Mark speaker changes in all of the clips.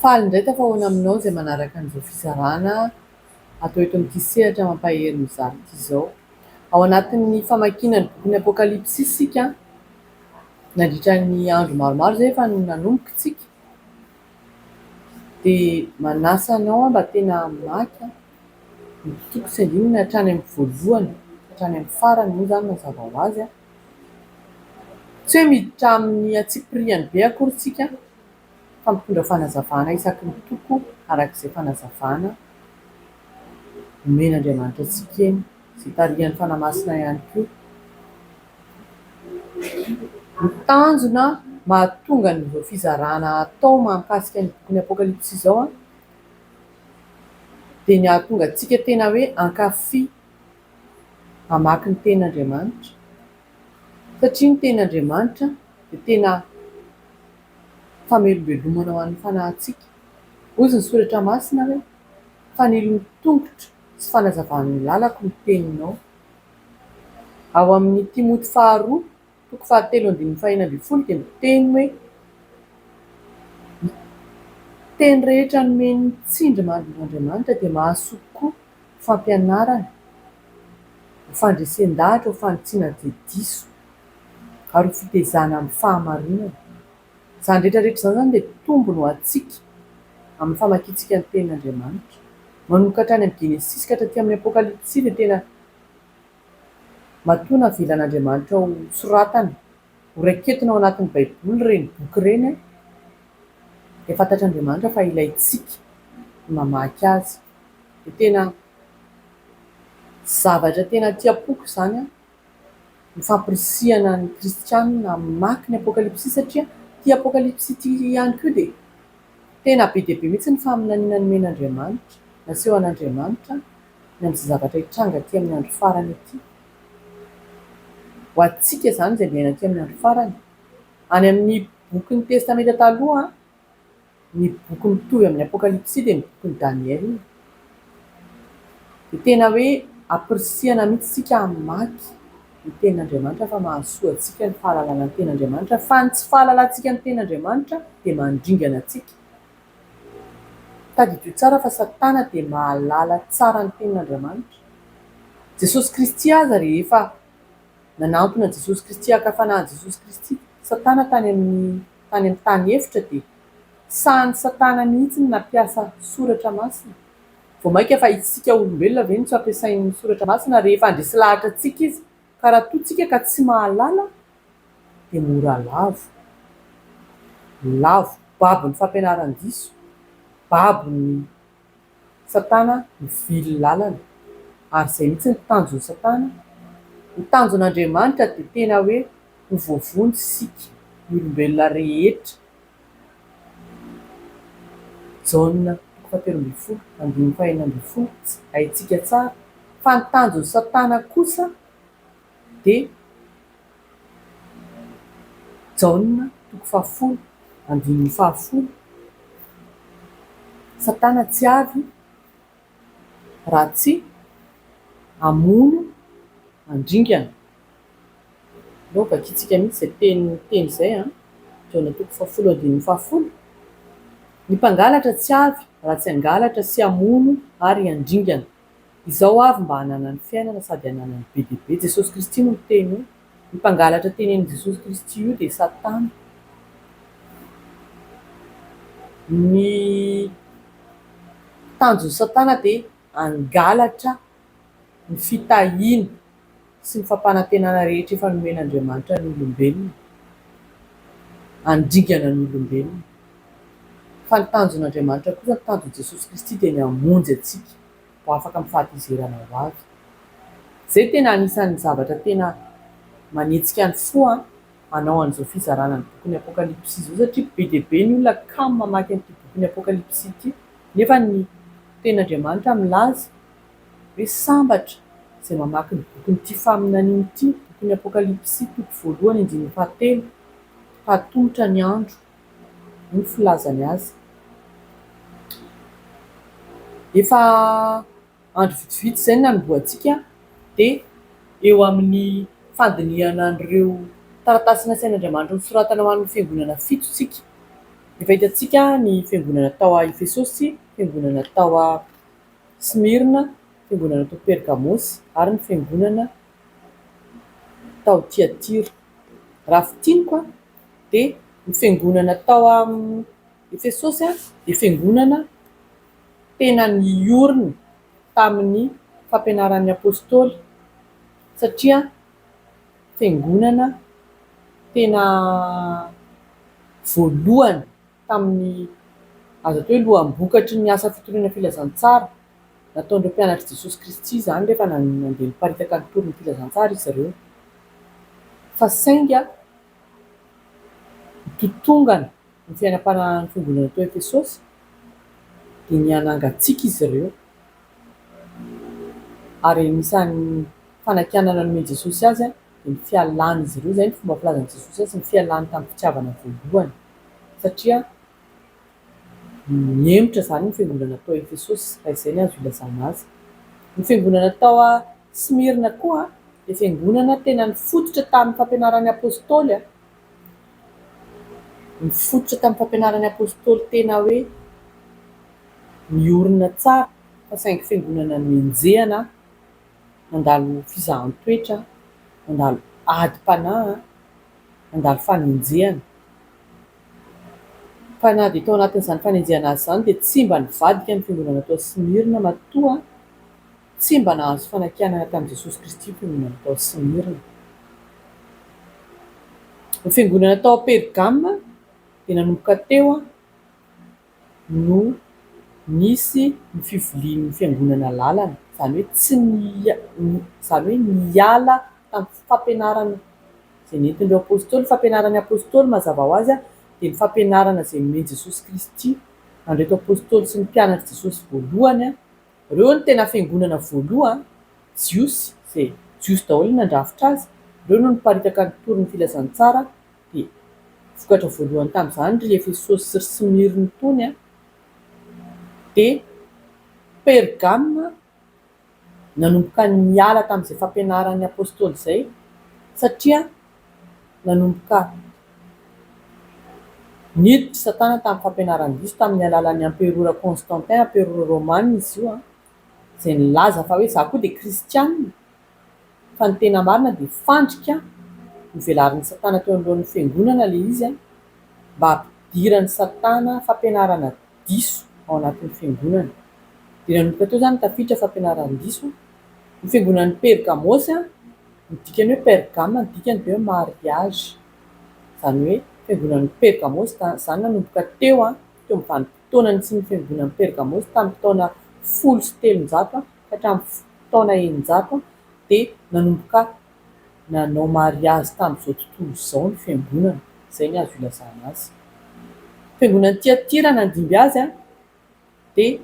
Speaker 1: Faly indray tafahoana aminao izay manaraka an'izao fizarana atao eto amin'ity sehatra mampahery mizary ity izao. Ao anatin'ny famakiana ny bokin'ny Apokalipsy isika, nandritra ny andro maromaro izay efa nanomboka isika, dia manasa anao mba tena mamaky ny toko sy andininy hatrany amin'ny voalohany, hatrany amin'ny farany moa izany mazava ho azy. Tsy hoe miditra amin'ny atsipiriany be akory isika, fa mitondra fanazavana isaky ny toko arak'izay fanazavana omen'Andriamanitra antsika eny, izay tarihany fanamasina ihany koa. Ny tanjona mahatonga n'izao fizarana atao mahakasika ny bokin'ny Apokalipsy izao dia ny hahatonga antsika tena hoe hankafy mamaky ny ten'Andriamanitra, satria ny ten'Andriamanitra dia tena famelombelomana ho an'ny fanahintsika. Hoy ny soratra masina hoe fanilon'ny tongotra sy fanazavan'ny lalako ny teninao. Ao amin'ny Timoty 2 toko 7:1-20 dia miteny hoe teny rehetra nomen'ny tsindry mandrin'Andriamanitra dia mahasoa koa fampianarana, ho fandresen-dahatra, ho fanitsiana diso ary ho fitezana amin'ny fahamarinana. Izany rehetrarehetra izany dia tombony ho antsika amin'ny famakiantsika ny ten'Andriamanitra. Manomboka hatrany amin'ny Genesisy ka hatraty amin'ny Apokalipsy dia tena matoa navelan'Andriamanitra ho soratana, ho raiketiny ao anatin'ny Baiboly ireny boky ireny, dia fantatr'Andriamanitra fa ilayntsika ny mamaky azy. Dia tena zavatra tena tia-poko izany ny famporisihana ny kristianina mamaky ny Apokalipsy, satria ity Apokalipsy ity ihany koa dia tena be dia be mihitsy ny faminaniana ny men'Andriamanitra, naseho an'Andriamanitra ny amin'izay zavatra hitranga aty amin'ny andro farany ity. Ho antsika izany izay miaina aty amin'ny andro farany. Any amin'ny bokin'ny testamenta taloha, ny boky mitovy amin'ny Apokalipsy dia ny bokin'ny Daniel. Dia tena hoe amporisihana mihitsy isika hamaky ny ten'Andriamanitra fa mahasoa antsika ny fahalalana ny ten'Andriamanitra, fa ny tsy fahalalantsika ny ten'Andriamanitra dia mandringana antsika. Tadidio tsara fa Satana dia mahalala tsara ny ten'Andriamanitra. Jesosy Kristy aza rehefa nanantona Jesosy Kristy haka-fanahy Jesosy Kristy, Satana tany amin'ny tany efitra dia sahan'ny Satana mihitsy ny nampiasa soratra masina. Vao maika fa isika olombelona ve no tsy ampiasain'ny soratra masina rehefa handresy lahatra antsika izy, ka raha toa tsika ka tsy mahalala dia mora lavo babon'ny fampianaran-diso, babon'ny Satana mivily lalana. Ary izay mihitsy ny tanjon'ny Satana. Ny tanjon'Andriamanitra dia tena hoe ho voavony isika ny olombelona rehetra. Jaona 13:1-20 haintsika tsara. Fa ny tanjon'ny Satana kosa dia Jaona 10:10. Satana tsy avy raha tsy hamono handringana. Aleo vakitsika mihitsy izay teny izay, Jaona 10:10. Ny mpangalatra tsy avy raha tsy hangalatra sy hamono ary handringana. Izao avy mba hanana ny fiainana sady hanana ny be dia be. Jesosy Kristy no miteny hoe ny mpangalatra tenenin' Jesosy Kristy io dia Satana. Ny tanjon'ny Satana dia hangalatra ny fitahiana sy ny fampanantenana rehetra efa nomen'Andriamanitra ny olombelona, handringana ny olombelona. Fa ny tanjon'Andriamanitra kosa, ny tanjon'i Jesosy Kristy dia ny hamonjy antsika mba afaka mifahatizerana ho avy. Izay tena anisan'ny zavatra tena manetsika ny fo hanao an'izao fizarana ny bokin'ny Apokalipsy izao, satria be dia be ny olona kamo mamaky an'ity bokin'ny Apokalipsy ity, nefa ny ten'Andriamanitra milaza hoe sambatra izay mamaky ny bokin'ity faminaniana ity, bokin'ny Apokalipsy toko 1:1-7, hahatongotra ny andro. Ny filazany azy. Efa andro vitsivitsy izay no nanomboantsika dia eo amin'ny fandinihana an'ireo taratasy nasain'Andriamanitra nosoratana ho an'ny fiangonana fito isika. Efa hitantsika ny fiangonana tao a Efesosy, fiangonana tao a Smirna, fiangonana tao Pergamosy ary ny fiangonana tao Tiatira. Raha fitiniko a dia ny fiangonana tao a Efesosy a dia fiangonana tena niorina tamin'ny fampianaran'ny apôstôly, satria fiangonana tena voalohany tamin'ny azo atao hoe loham-bokatry ny asa fitoriana filazantsara nataon'ireo mpianatry Jesosy Kristy zany rehefa nandeha niparitaka ny torin'ny filazantsara izy ireo. Fa sainga nitotongana ny fiainam-panahin'ny fiangonana tao Efesosy dia nianangatsiaka izy ireo, ary anisan'ny fanakianana nomeny Jesosy azy dia ny fialany izy ireo. Zay ny fomba filazan'i Jesosy azy, ny fialany tamin'ny fitiavana voalohany, satria niemotra zany ny fiangonana tao Efesosy, raha izay ny azo ilazana azy. Ny fiangonana tao a Smirna koa dia fiangonana tena nifototra tamin'ny fampianaran'ny apôstôly, nifototra tamin'ny fampianaran'ny apôstôly tena hoe miorina tsara, fa saingy fiangonana nienjehana, nandalo fizahan-toetra, nandalo adi-panahy, nandalo fanenjehana. Fa na dia tao anatin'izany fanenjehana azy zany dia tsy mba nivadika ny fiangonana tao Smirna, matoa tsy mba nahazo fanakianana tamin'i Jesosy Kristy fiangonana tao Smirna. Ny fiangonana tao Pergame dia nanomboka teo no nisy ny fivolian'ny fiangonana lalana, zany hoe niala tamin'ny fampianarana izay nentin'ireo apôstôly. Fampianaran'ny apôstôly mazava ho azy dia ny fampianarana izay nomeny Jesosy Kristy an'ireto apôstôly sy ny mpianatry Jesosy voalohany. Ireo ny tena fiangonana voalohany, jiosy, izay jiosy daholo nandrafitra azy, ireo no niparitaka ny torin'ny filazantsara. Dia vokatra voalohany tamin'izany ry Efesosy sy Smirna tony dia Pergame nanomboka niala tamin'izay fampianaran'ny apôstôly izay, satria nanomboka niditra Satana tamin'ny fampianarany diso tamin'ny alalan'ny Emperora Constantin, Emperora Romaine izy io, izay nilaza fa hoe za koa dia kristianina. Fa ny tena marina dia fandrika nivelarin'ny Satana teo anoloan'ny fiangonana ilay izy mba hampidiran'ny Satana fampianarana diso ao anatin'ny fiangonana. Dia nanomboka teo zany tafiditra fampianarana diso. Ny fiangonan'ny Pergamosy ny dikany hoe Pergame, ny dikany dia hoe mariage. Zany hoe fiangonan'ny Pergamosy zany nanomboka teo mivandimpotoana ny fiangonan'ny Pergamosy tamin'ny taona 103 ka hatramin'ny taona 900 dia nanomboka nanao mariage tamin'izao tontolo izao ny fiangonana. Zay ny azo ilazana azy. Fiangonan'ny Tiatira nandimby azy dia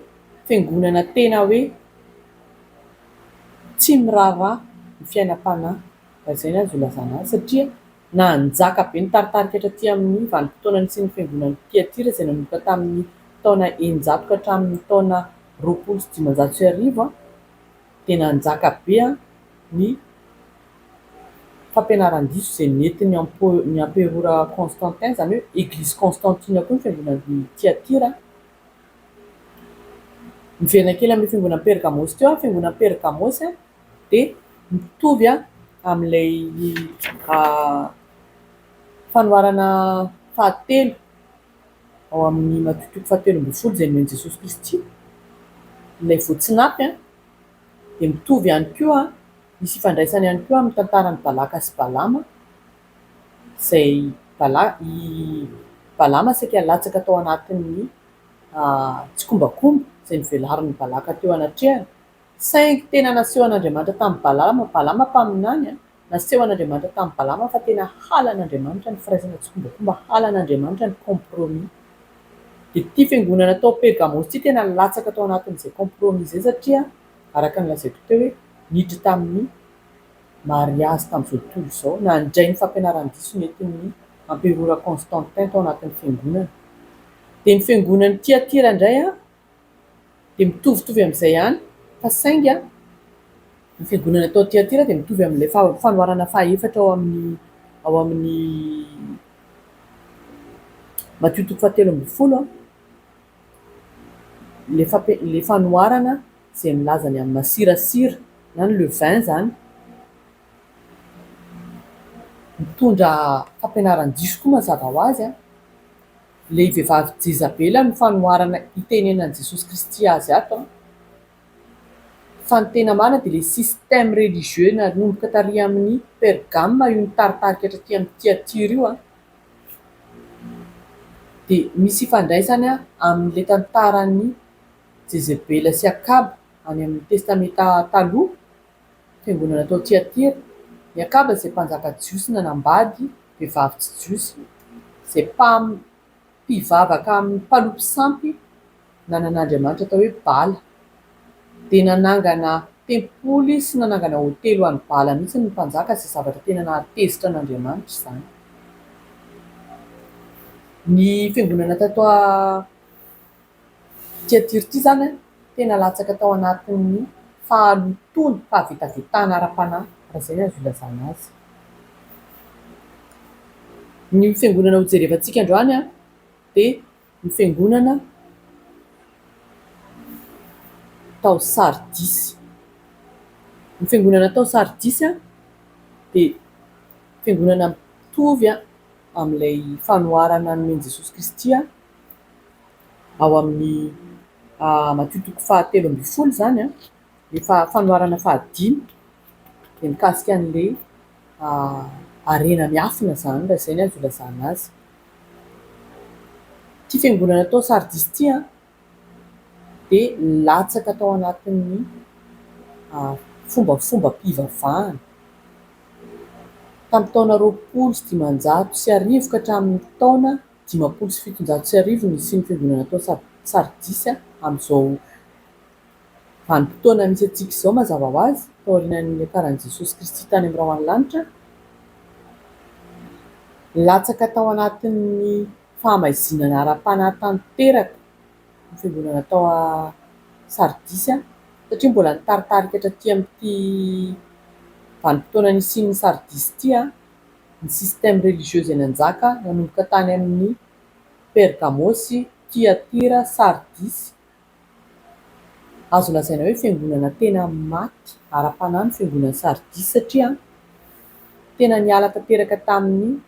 Speaker 1: fiangonana tena hoe tsy miraharaha ny fiainam-panahy, izay ny azo ilazana azy, satria nanjaka be ny taritarika hatraty amin'ny vanimpotoanany sy ny fiangonan'ny Tiatira izay nanomboka tamin'ny taona 900 ka hatramin'ny taona 295 dia nanjaka be ny fampianaran-diso izay nentin'ny Emperora Constantin, zany hoe Église Constantine koa ny fiangonan'ny Tiatira. Miverina kely amin'ny fiangonan'ny Pergamosy teo, fiangonan'ny Pergamosy dia mitovy amin'ilay fanoharana fahatelo ao amin'ny matotoko 17 izay nomeny Jesosy Kristy, ilay voatsinapy dia mitovy ihany koa, misy ifandraisany ihany koa amin'ny tantaran'ny Balaka sy Balama, izay Balama saika latsaka tao anatin'ny tsikombakomba izay nivelarin'ny Balaka teo anatrehany. Saingy tena naseho an'Andriamanitra tamin'ny Balama mpaminany, naseho an'Andriamanitra tamin'ny Balama fa tena halan'Andriamanitra ny firaisana tsikombakomba, halan'Andriamanitra ny compromis. Dia ity fiangonana tao Pergamosy ity tena latsaka tao anatin'izay compromis izay, satria araka ny lazaiko teo hoe niditra tamin'ny mariage tamin'izao tontolo izao, nandray ny fampianaran-diso nentin'ny Emperora Constantin tao anatin'ny fiangonana. Dia ny fiangonan'ny Tiatira indray dia mitovitovy amin'izay ihany, fa saingy ny fiangonana tao Tiatira dia mitovy amin'ilay fanoharana fahaefatra ao amin'ny Matio toko fahatelo amby folo le fanoharana zay milaza ny amin'ny masirasira na ny levain zany mitondra fampianaran-diso koa mazava ho azy le vehivavy Jezabela no fanoharana itenenan'i Jesosy Kristy azy ato fa ny tena marina dia le système religieux nanomboka tary amin'ny Pergame io nitaritarika hatraty amin'ny Tiatira io dia misy ifandraisany amin'ile tantaran'ny Jezabela sy Akaba any amin'ny testamenta taloha fiangonana tao Tiatira. Ny Akaba izay mpanjaka jiosy nanambady vehivavy tsy jiosy izay mpivavaka amin'ny mpalopy sampy nanan'Andriamanitra atao hoe Bala dia nanangana tempoly sy nanangana hôtely ho an'ny Bala mihitsy ny mpanjaka izay zavatra tena nahatezitra an'Andriamanitra izany. Ny fiangonana tato Tiatira ity zany tena latsaka tao anatin'ny fahalotony fahavetavetana ara-panahy raha izay azo ilazana azy. Ny fiangonana ho jerevantsika androany dia ny fiangonana tao Sardisy. Ny fiangonana tao Sardisy dia fiangonana mitovy amin'ilay fanoharana nomen'i Jesosy Kristy ao amin'ny Matio toko fahatelo amby folo zany le fanoharana fahadimy dia mikasika an'ilay harena miafina zany raha izay ny azo ilazana azy. Ity fiangonana tao Sardisy ity dia latsaka tao anatin'ny fombafomba-pivavahana tamin'ny taona 2016 ka hatramin'ny taona 570 nisian'ny fiangonana tao Sardisy amin'izao vanim-potoana misy antsika izao mazava ho azy tao aorianan'ny akaran'i Jesosy Kristy tany amin'ny rahoany lanitra. Latsaka tao anatin'ny fahamaizinana ara-panahy tanteraka ny fiangonana tao Sardisy satria mbola nitaritarika hatraty amin'ity vanim-potoana nisian'ny Sardisy ity ny système religieux izay nanjaka nanomboka tany amin'ny Pergamosy, Tiatira, Sardisy. Azo lazaina hoe fiangonana tena maty ara-panahy ny fiangonana Sardisy satria tena niala tanteraka tamin'ny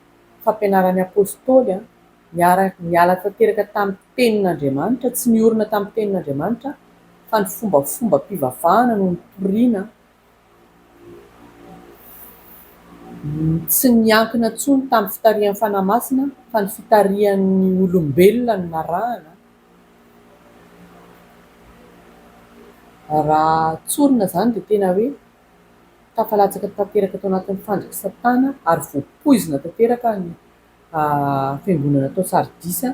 Speaker 1: fampianaran'ny apôstôly, niala tanteraka tamin'ny tenin'Andriamanitra, tsy niorina tamin'ny tenin'Andriamanitra fa ny fombafomba-pivavahana no nitoriana, tsy niankina intsony tamin'ny fitarihan'ny fanahy masina fa ny fitarihan'ny olombelona no narahana. Raha tsorina zany dia tena hoe tafalatsaka tanteraka tao anatin'ny fandriky Satana ary voapoizina tanteraka ny fiangonana tao Sardisy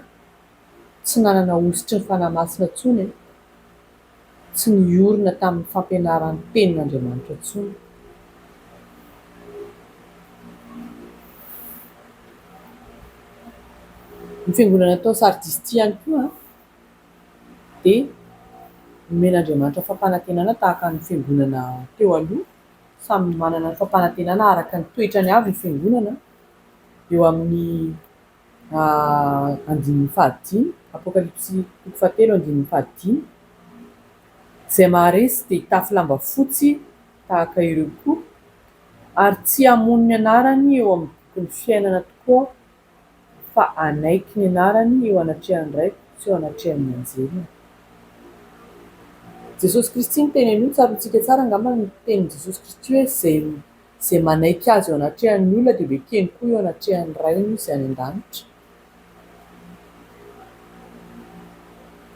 Speaker 1: tsy nanana ositry ny fanahy masina intsony, tsy niorina tamin'ny fampianaran'ny tenin'Andriamanitra intsony. Ny fiangonana tao Sardisy ity ihany koa dia nomen'Andriamanitra fampanantenana tahaka ny fiangonana teo aloha, samy manana ny fampanantenana araka ny toetrany avy ny fiangonana. Eo amin'ny andininy fahadimy, Apokalipsy toko fahatelo andininy fahadimy, izay maharesy dia hitafy lamba fotsy tahaka ireo koa ary tsy hamono ny anarany eo amin'ny boky ny fiainana tokoa fa anaiky ny anarany eo anatrehan'ny raiko sy eo anatrehan'ny anjeliny. Jesosy Kristy ny tenen'io tsarontsika tsara angamba ny tenin' Jesosy Kristy hoe izay manaiky azy eo anatrehan'ny olona dia bekeny koa eo anatrehan'ny rainy izay any an-danitra.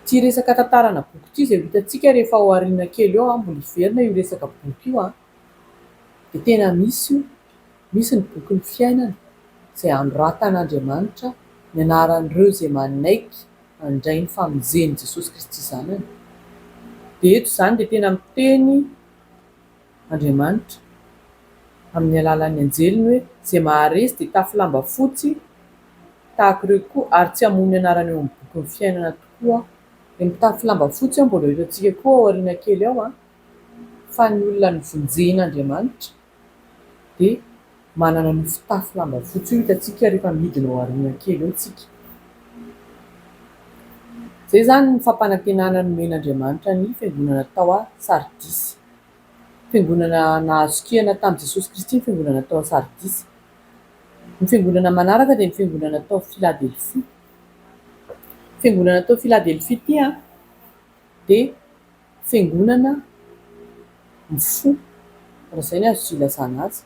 Speaker 1: Ity resaka tantarana boky ity izay hitantsika rehefa ao aoriana kely eo mbola hiverina io resaka boky io dia tena misy ny boky ny fiainana izay anoratan'Andriamanitra ny anaran'ireo izay manaiky handray ny famonjen'i Jesosy Kristy zanany. Dia eto izany dia tena miteny Andriamanitra amin'ny alalan'ny anjeliny hoe izay maharesy dia hitafy lamba fotsy tahaka ireo koa ary tsy hamono ny anarany eo amin'ny boky ny fiainana tokoa. Dia mitafy lamba fotsy mbola hitantsika koa ao aoriana kely ao fa ny olona nivonjen'Andriamanitra dia manana ny fitafy lamba fotsy io hitantsika rehefa midina ao aoriana kely eo tsika. Zay zany ny fampanantenana nomen'Andriamanitra ny fiangonana tao a Sardisy. Fiangonana nahazo kihana tamin'i Jesosy Kristy ny fiangonana tao a Sardisy. Ny fiangonana manaraka dia ny fiangonana tao Philadelphie. Fiangonana tao Philadelphie ity dia fiangonana mifo, raha izay ny azo ilazana azy.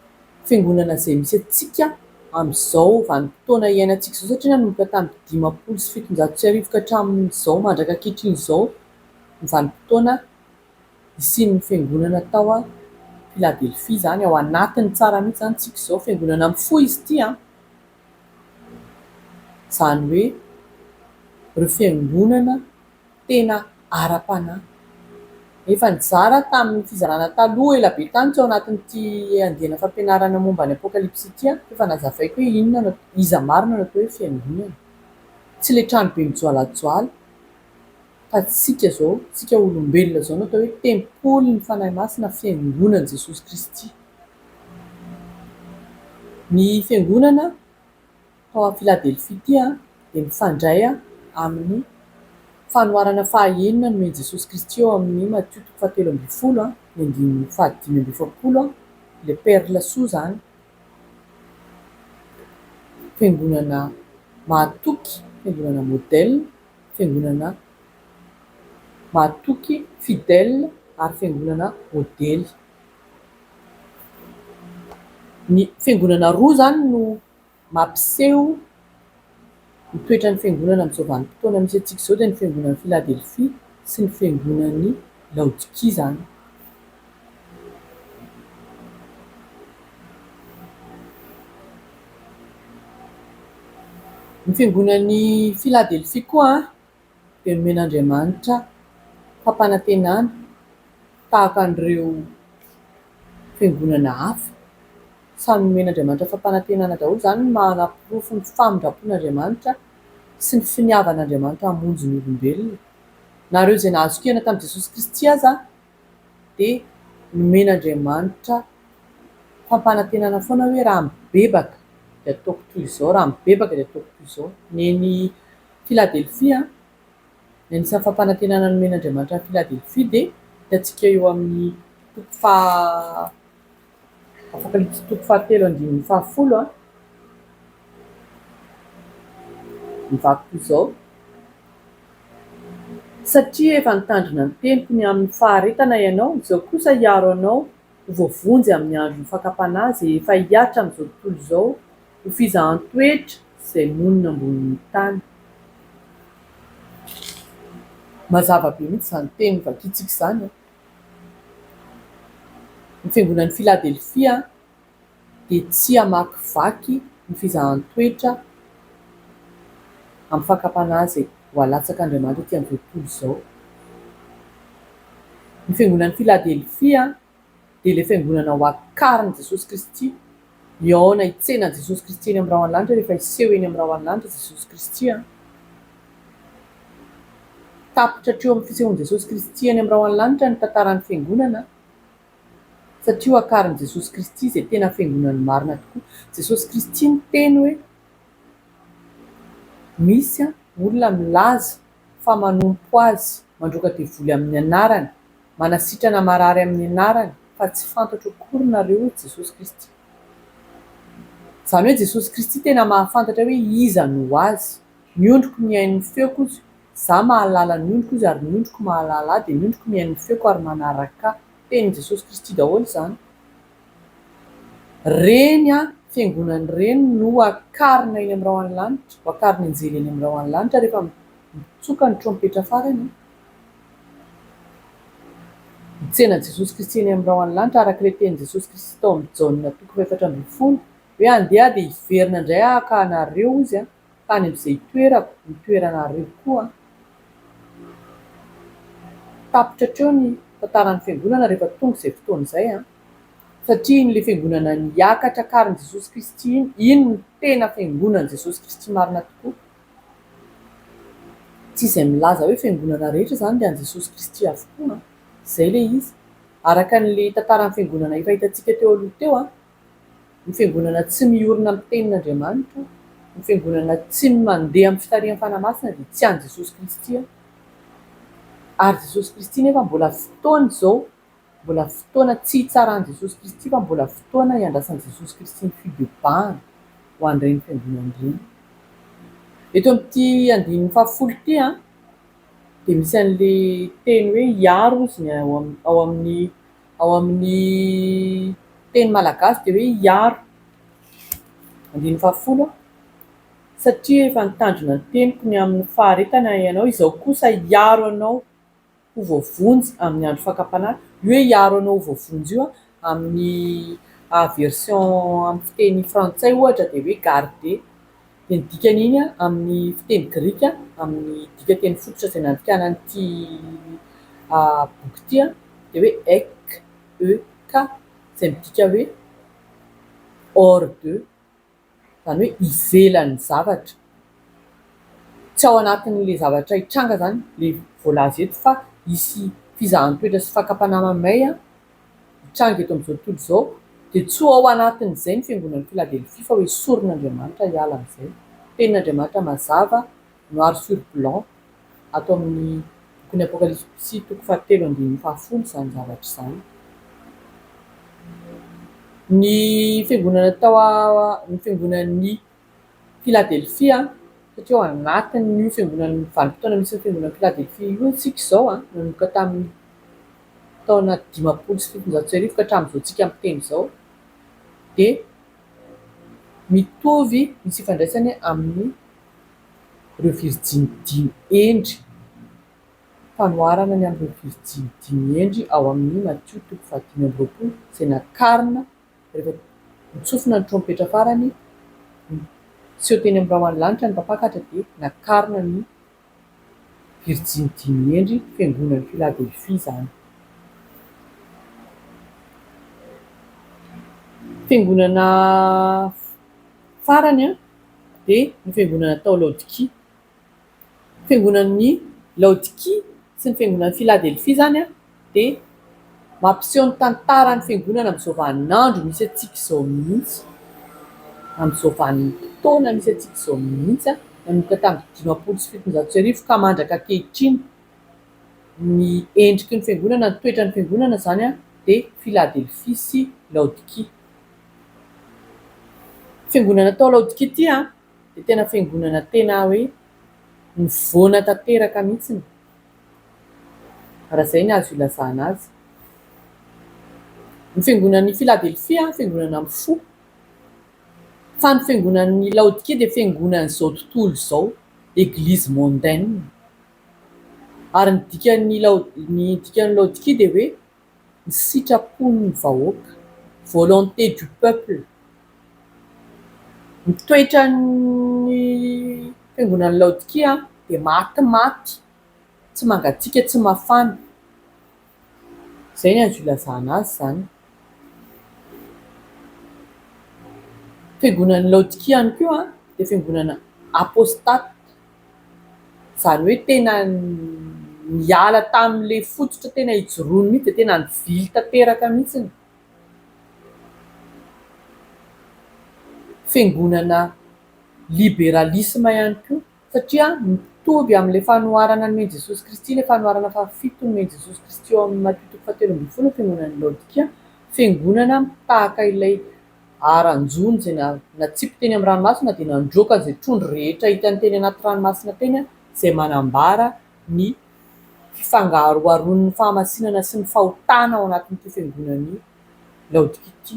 Speaker 1: Fiangonana izay misy antsika amin'izao vanim-potoana iainantsika izao, satria nanomboka tamin'ny 570 ka hatramin'izao mandraka ankehitriny ny vanim-potoana isian'ny fiangonana tao a Philadelphie zany, ao anatiny tsara mihitsy zany tsika izao. Fiangonana mifo izy ity zany hoe ireo fiangonana tena ara-panahy. Efa nizara tamin'ny fizarana taloha ela be tany teo anatin'ity andihana fampianarana momba ny apokalipsy ity efa nazavaiko hoe inona iza marina no atao hoe fiangonana. Tsy ilay trano be mijoalajoala, fa tsika izao, tsika olombelona izao no atao hoe tempoly ny fanahy masina, fiangonan'i Jesosy Kristy. Ny fiangonana tao a Philadelphie ity dia mifandray amin'ny fanoharana fahaenina nomen'i Jesosy Kristy eo amin'ny Matthieu 7:20, ny 5:20, le perle soa zany. Fiangonana mahatoky, fiangonana modèle, fiangonana mahatoky, fidèle ary fiangonana modèle. Ny fiangonana roa zany no mampiseho ny toetran'ny fiangonana amin'izao vanim-potoana misy antsika izao, dia ny fiangonan'ny Philadelphie sy ny fiangonan'ny Laodikia zany. Ny fiangonan'ny Philadelphie koa dia nomen'Andriamanitra fampanantenana tahaka an'ireo fiangonana hafa. Samy nomen'Andriamanitra fampanantenana daholo zany, manapirofo ny famindrapon'Andriamanitra sy ny finiavan'Andriamanitra hamonjy ny olombelona. Nareo izay nahazo kihana tamin'i Jesosy Kristy aza dia nomen'Andriamanitra fampanantenana foana hoe raha mibebaka dia ataoko toy izao, raha mibebaka dia ataoko toy izao. Neny Philadelphie ny anisan'ny fampanantenana nomen'Andriamanitra ny Philadelphie dia hitantsika eo amin'ny Apokalipsy 7:10-10 mivako toy izao: satria efa nitandrina ny teniko ny amin'ny faharetana ianao, izao kosa hiaro anao ho voavonjy amin'ny andro ny fakapanahy izay efa hiatra amin'izao tontolo izao, ho fizahan-toetra izay monina ambonin'ny tany. Mazava be mihitsy izany teny vakiantsika izany. Ny fiangonan'ny Philadelphie dia tsy hamakivaky ny fizahan-toetra amin'ny fakapanahy izay ho alatsak'Andriamanitra ety amin'izao tontolo izao. Ny fiangonan'ny Philadelphie dia ilay fiangonana ho akarin'i Jesosy Kristy, hiaona hitsenan'i Jesosy Kristy eny amin'ny rahona lanitra rehefa hiseho eny amin'ny rahona lanitra Jesosy Kristy. Tapitra hatreo amin'ny fisehoan'i Jesosy Kristy eny amin'ny rahona lanitra ny tantaran'ny fiangonana, satria ho akarin'i Jesosy Kristy izay tena fiangonany marina tokoa. Jesosy Kristy ny teny hoe misy olona milaza fa manompo azy mandroaka devoly amin'ny anarany, manasitrana marary amin'ny anarany, fa tsy fantatro akory nareo Jesosy Kristy. Izany hoe Jesosy Kristy tena mahafantatra hoe iza no azy. Ny ondriko mihaino ny feoko izy, izaho mahalala ny ondriko izy, ary ny ondriko mahalala ahy, dia ny ondriko mihaino ny feoko ary manaraka ahy. Tenin'i Jesosy Kristy daholo izany. Reny fiangonany reny no akarina eny amin'ny rahona lanitra, ho akarina anjely eny amin'ny rahona lanitra rehefa mitsoka ny trompetra farany. Hitsenan'i Jesosy Kristy eny amin'ny rahona lanitra arak'ilay tenin'i Jesosy Kristy tao amin'ny Jaonina 4:20 hoe andeha dia hiverina indray ka anareo izy tany amin'izay toerako, ny toeranareo koa. Tapitra hatreo ny tantaran'ny fiangonana rehefa tonga izay fotoana izay, satria in'ilay fiangonana niakatra akarin'i Jesosy Kristy iny no tena fiangonan'i Jesosy Kristy marina tokoa. Tsy izay milaza hoe fiangonana rehetra izany dia an'i Jesosy Kristy avokoa. Izay ilay izy. Araka an'ilay tantaran'ny fiangonana efa hitantsika teo aloha teo, ny fiangonana tsy miorina amin'ny tenin'Andriamanitra, ny fiangonana tsy mandeha amin'ny fitarihan'ny fanahy masina dia tsy an'i Jesosy Kristy. Ary Jesosy Kristy nefa mbola fotoana zao, mbola fotoana tsy hitsaran'i Jesosy Kristy fa mbola fotoana iandrasan'i Jesosy Kristy ny fibebahana ho an'ireny fiangonana ireny. Eto amin'ity andininy fahafolo ity dia misy an'le teny hoe hiaro izy ao amin'ny teny malagasy dia hoe hiaro andininy fahafolo satria efa nitandrina ny teniko ny amin'ny faharetana ianao izao kosa hiaro anao ho voavonjy amin'ny andro fakapanahy. Io hoe hiaro anao ho voavonjy io amin'ny version amin'ny fiteny frantsay ohatra dia hoe garder. Dia ny dikan'iny amin'ny fiteny grika amin'ny dikateny fototra izay nandrikanan'ity boky ity dia hoe ek izay midika hoe hors de, izany hoe ivelan'ny zavatra, tsy ao anatin'le zavatra hitranga zany le voalaza eto fa hisy fizahan-toetra sy fakapanahy mamay hitranga eto amin'izao tontolo izao dia tsy ao anatin'izay ny fiangonan'ny Philadelphie fa hoe soron'Andriamanitra hiala amin'izay. Tenin'Andriamanitra mazava noir sur blanc ato amin'ny bokin'ny Apokalipsy toko 7:10 izany zavatra izany. Ny fiangonan'ny Philadelphie satria ao anatin'io fiangonan'ny vanim-potoana misy ny fiangonan'ny Philadelphie io isika izao nanomboka tamin'ny taona 500 ka hatramin'izao tsika miteny izao dia mitovy misy ifandraisany amin'ny ireo virjiny 5 endry, fanoharana ny amin'ireo virjiny 5 endry ao amin'ny Matthieu toko 5:20 izay nakarina rehefa nitsofina ny trompetra farany seho teny amin'ny rahoan'ny lanitra ny mpampakatra dia nakarina ny virjiny 5 endry fiangonan'ny Philadelphie izany. Fiangonana farany dia ny fiangonana tao Laodikia. Fiangonan'ny Laodikia sy ny fiangonan'ny Philadelphie zany dia mampiseho ny tantaran'ny fiangonana amin'izao vaninandro misy antsika izao mihitsy, amin'izao vanim-potoana misy antsika izao mihitsy nanomboka tamin'ny 500 ka mandraka ankehitriny. Ny endriky ny fiangonana, ny toetra ny fiangonana zany dia Philadelphie sy Laodikia. Fiangonana tao Laodikia ity dia tena fiangonana tena hoe nivoana tanteraka mihitsy raha izay ny azo ilazana azy. Ny fiangonan'ny Philadelphie fiangonana mifo, fa ny fiangonan'ny Laodikia dia fiangonan'izao tontolo izao, église mondaine. Ary ny dikan'ny Laodikia dia hoe ny sitrapon'ny vahoaka, volonté du peuple. Ny toetran'ny fiangonan'ny Laodikia dia matimaty, tsy mangatsiaka, tsy mafana. Izay ny azo ilazana azy zany. Fiangonan'ny Laodikia ihany koa dia fiangonana apostaty, izany hoe tena niala tamin'ilay fototra tena hijoroany mihitsy dia tena nivily tanteraka mihitsy. Fiangonana liberalisme ihany koa satria mitovy amin'ilay fanoharana nomeny Jesosy Kristy, ilay fanoharana fahafito nomeny Jesosy Kristy ao amin'ny Matthieu 7:20 ny fiangonan'ny Laodikia, fiangonana tahaka ilay aranjony izay natsipo teny amin'ny ranomasina dia nandroaka izay trondro rehetra hitany teny anaty ranomasina teny izay manambara ny fifangaroaroan'ny fahamasinana sy ny fahotana ao anatin'ity fiangonan'ny Laodikia ity.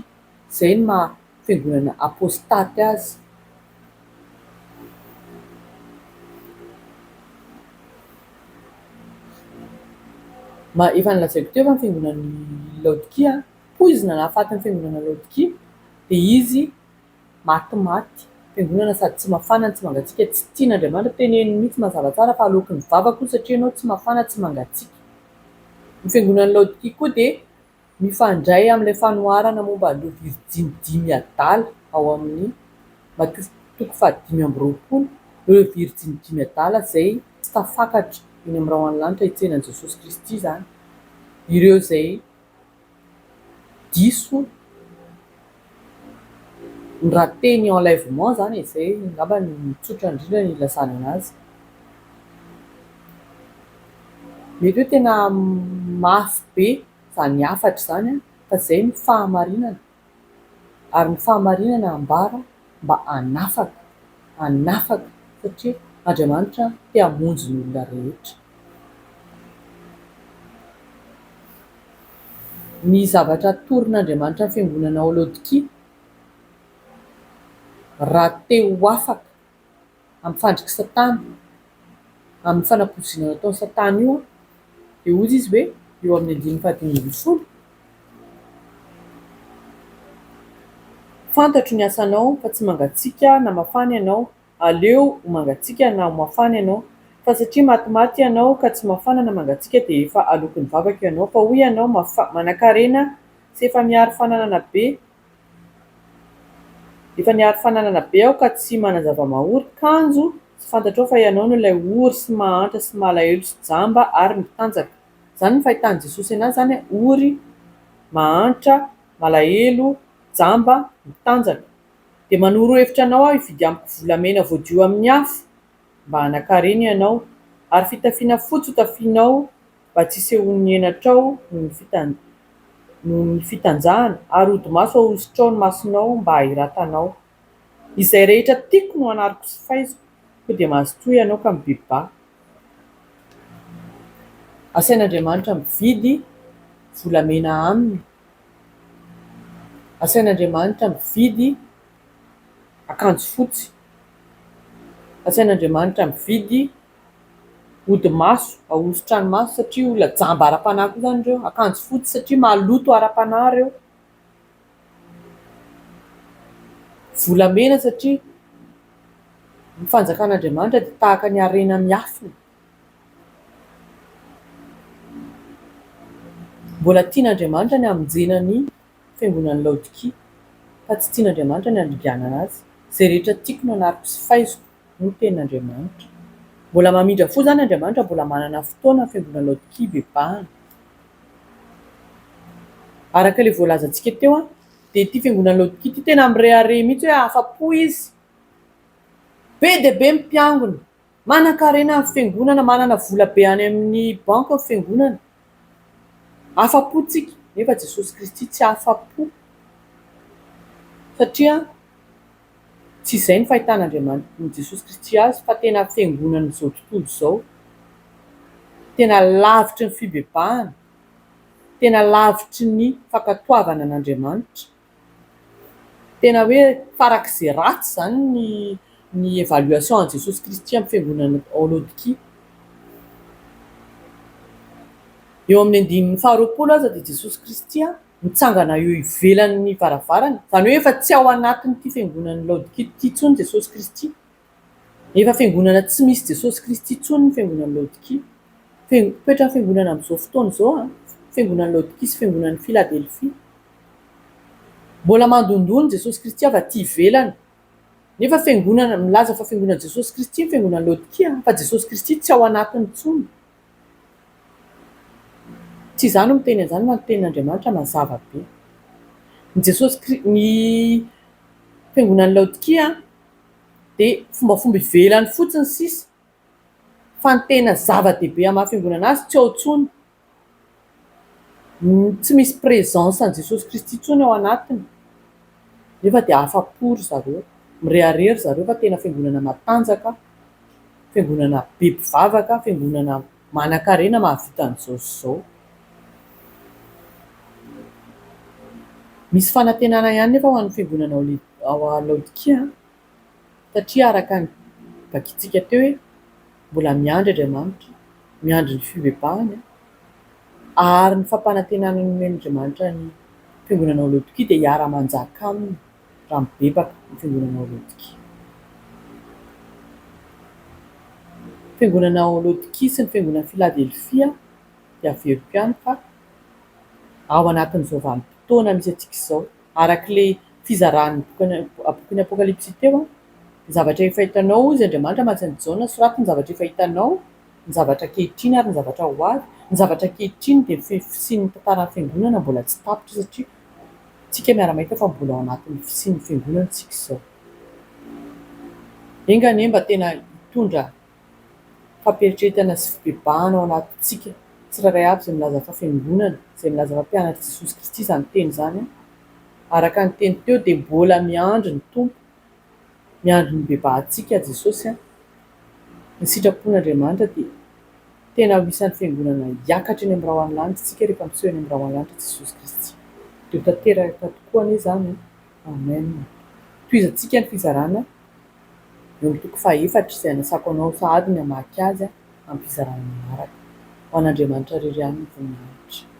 Speaker 1: Izay ny maha fiangonana apostaty azy. Efa nilazaiko teo fa ny fiangonan'ny Laodikia poizina nahafatin'ny fiangonana Laodikia dia izy matimaty, fiangonana sady tsy mafana tsy mangatsiaka, tsy tian'Andriamanitra teneniny mihitsy mazava tsara fa aleoko ny vavako satria ianao tsy mafana tsy mangatsiaka. Ny fiangonan'ny Laodikia koa dia mifandray amin'ilay fanoharana momba ireo virjiny 5 adala ao amin'ny Matthieu toko 5:20, ireo virjiny 5 adala izay tsy tafakatra eny amin'ny rahoan'ny lanitra hitsenan'i Jesosy Kristy zany. Ireo izay diso ny raté ny enlèvement zany izay angamba ny mitsotra indrindra ny ilazana anazy. mety hoe tena mafy be zany afatra zany a fa zay ny fahamarinana ary ny fahamarinana ambara mba anafaka satria Andriamanitra te hamonjy ny olona rehetra. Ny zavatra torin'Andriamanitra ny fiangonana ao Laodikia raha te ho afaka amin'ny fandriky Satana, amin'ny fanapozinana nataony Satana io dia hozy izy hoe eo amin'ny 5:11 fantatro ny asanao fa tsy mangatsiaka na mafana ianao, aleo ho mangatsiaka na ho mafana ianao, fa satria matimaty ianao ka tsy mafana na mangatsiaka dia efa alokon'ny vavaka ianao, fa hoy ianao manan-karena sy efa niary fananana be aho ka tsy manazava mahory kanjo, tsy fantatrao fa ianao no ilay ory sy mahantra sy malahelo sy jamba ary mitanjaka. Zany ny fahitany Jesosy anazy zany, ory mahantra malahelo jamba mitanjaka. Dia manoro hevitra anao aho hividy amiko volamena voadio amin'ny afo mba hanan-karena ianao, ary fitafiana fotsy hotafianao mba tsy hisehon'ny henatrao noho ny fitanjahana, ary odi-maso ahosotrao ny masonao mba hahiratanao. Izay rehetra tiako no anariko sy faiziko, ko dia mazotoa ianao ka mibeba. Asain'Andriamanitra mividy volamena aminy, asain'Andriamanitra mividy akanjo fotsy, asain'Andriamanitra mividy odi-maso ahosotra ny maso satria olona jamba ara-panahy koa zany ireo, akanjo fotsy satria maloto ara-panahy ireo, volamena satria ny fanjakan'Andriamanitra dia tahaka ny harena miafina. Mbola tian'Andriamanitra ny hamonjena ny fiangonan'ny Laodikia fa tsy tian'Andriamanitra ny handringanana azy. Izay rehetra tiako no anariko sy faiziko no tenin'Andriamanitra. Mbola mamindra fo zany Andriamanitra, mbola manana fotoana ny fiangonan'ny Laodikia hibebahana. Araka ilay voalazantsika teo dia ity fiangonan'ny Laodikia ity tena mirehare mihitsy hoe afa-po izy, be dia be mpiangona, manan-karena amin'ny fiangonana, manana vola be any amin'ny banka ny fiangonana, afa-po tsika. Nefa Jesosy Kristy tsy afa-po satria tsy izay ny fahitan'Andriamanitra ny Jesosy Kristy azy, fa tena fiangonan'izao tontolo izao, tena lavitry ny fibebahana, tena lavitry ny fankatoavana an'Andriamanitra, tena hoe farak'izay ratsy zany ny évaluation an Jesosy Kristy amin'ny fiangonana ao Laodikia. Eo amin'ny 9:20 aza dia Jesosy Kristy mitsangana eo ivelan'ny varavarana, zany hoe efa tsy ao anatin'ity fiangonan'ny Laodikia ity intsony Jesosy Kristy, efa fiangonana tsy misy Jesosy Kristy intsony ny fiangonan'ny Laodikia. Toetra fiangonana amin'izao fotoana izao, fiangonan'ny Laodikia sy fiangonan'ny Philadelphie, mbola mandondony Jesosy Kristy avy aty ivelany, nefa fiangonana milaza fa fiangonana Jesosy Kristy ny fiangonan'ny Laodikia, fa Jesosy Kristy tsy ao anatiny intsony. Tsy izany no miteny an'izany fa ny tenin'Andriamanitra mazava be. Ny fiangonan'ny Laodikia dia fombafomba ivelany fotsiny sisa, fa ny tena zava-dehibe amin'ny maha-fiangonana azy tsy ao intsony. Tsy misy présence an Jesosy Kristy intsony ao anatiny, nefa dia afa-po ry zareo, mireharery zareo fa tena fiangonana matanjaka, fiangonana be mpivavaka, fiangonana manan-karena mahavita an'izao sy izao. Misy fanantenana ihany nefa ho an'ny fiangonana ao Laodikia, satria araka ny vakintsika teo hoe mbola miandry Andriamanitra, miandry ny fibebahany, ary ny fampanantenana nomen'Andriamanitra ny fiangonana ao Laodikia dia hiara-manjaka aminy raha mibebaka ny fiangonana ao Laodikia. Fiangonana ao Laodikia sy ny fiangonan'ny Philadelphia dia averiko ihany fa ao anatin'izao vanim-potoana misy antsika izao, arak'ilay fizarahan'ny bokin'ny Apokalipsy teo, ny zavatra efa hitanao izy Andriamanitra mantsy Jaona soratiny ny zavatra efa hitanao, ny zavatra ankehitriny ary ny zavatra ho avy. Ny zavatra ankehitriny dia fisian'ny tantaran'ny fiangonana mbola tsy tapitra satria tsika miara-mahita fa mbola ao anatin'ny fisian'ny fiangonana tsika izao. Engany mba tena hitondra fampieritetana sy fibebahana ao anatintsika tsirairay aby zay milaza fa fiangonana, zay milaza fa mpianatra Jesosy Kristy zany teny zany a. Araka ny teny teo de mbola miandry ny tompo, miandry ny bebahantsika Jesosy a. Ny sitrapon'Andriamanitra de tena ho isan'ny fiangonana hiakatra eny amin'ny rahoan'ny lanitra isika rehefa miseho eny amin'ny rahoan'ny lanitra Jesosy Kristy. De ho tanteraka tokoa anie zany. Amen. Tohizantsika ny fizarana eo amin'ny toko fahaefatra izay anasako anao sahady ny hamaky azy amin'ny fizarana manaraka. Ho an'Andriamanitra rery ihany ny voninahitra.